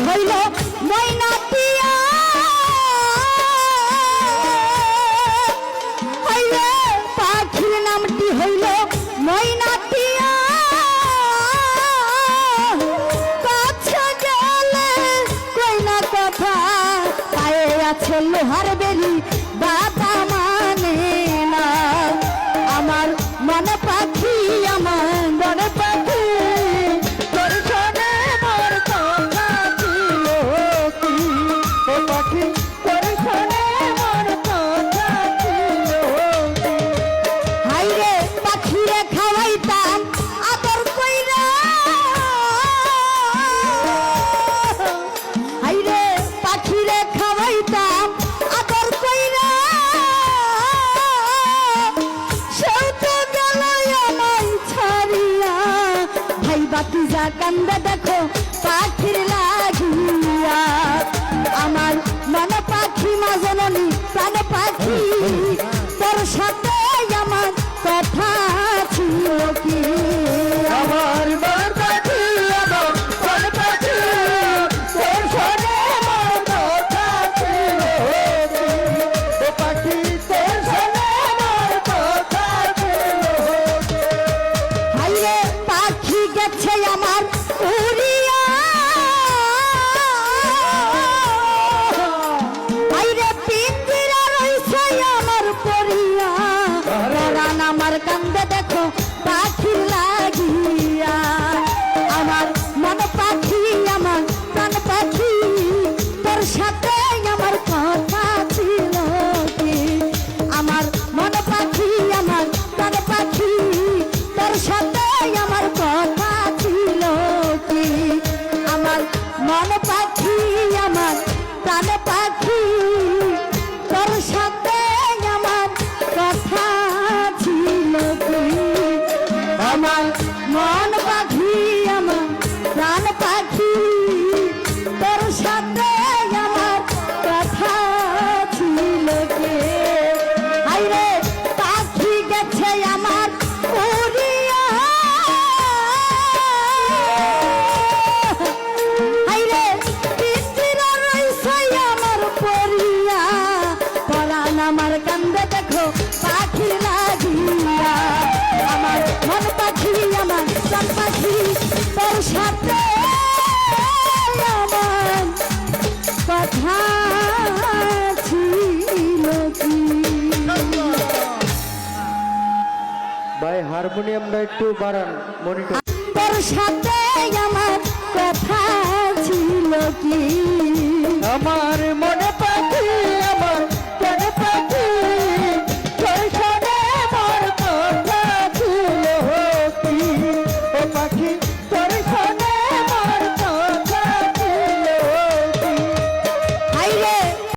হইল ময়নাটিয়া হাইরে পাখির নামটি হইল ময়নাটিয়া কাছে গেলে কই না কথা পায়ে আছে লোহার বেলি বাবা মানে না আমার মনে পাখি আমার মনে পাখি তোর শোনে মোর কথা ছিল কি ও পাখি তোর শোনে মোর কথা ছিল হাইরে পাখিরে খাওয়াইতাম আদর কইরা হাইরে পাখিরে খাওয়াইতাম আদর কইরা বাতি যা কান্দে দেখো পাখির লাগিয়া আমার মন পাখি মা জননী প্রাণ পাখি তোর সাথে আমার কথা ছিল কি আমার মন পাখি আমার প্রাণ পাখি তোর সাথে আমার কথা ছিল কি পাখি তোর সাথে আমার কথা ছিল হাইরে পাখি গেছে আমার উড়িয়া হাইরে পিঞ্জিরা রইছে আমার পরিয়া রান আমার কান্দে দেখো পাখি লাগিয়া আমার মন পাখি আমার প্রাণ পাখি তোর সাথে আমার কথা ছিল কি আমার মন পাখি আমার প্রাণ পাখি তোর সাথে আমার কথা ছিল কি আমার মন পাখি আমার প্রাণ পাখি তোর সাথে আমার কথা ছিল কি আমার মন পাখি আমার প্রাণ পাখি তোর সাথে আমার কথা ছিল কি হাইরে পাখি গেছে আমার উড়িয়া হাইরে পিঞ্জিরা রইছে আমার পরিয়া পরাণ আমার কান্দে দেখো পাখি লাগিয়া আমার মন পাখি আমার প্রাণ পাখি তোর সাথে আমার কথা ছিল কি ভাই হারমোনিয়ামটা একটু বাড়ান মনিটর তোর সাথে আমার কথা ছিল কি আমার মনে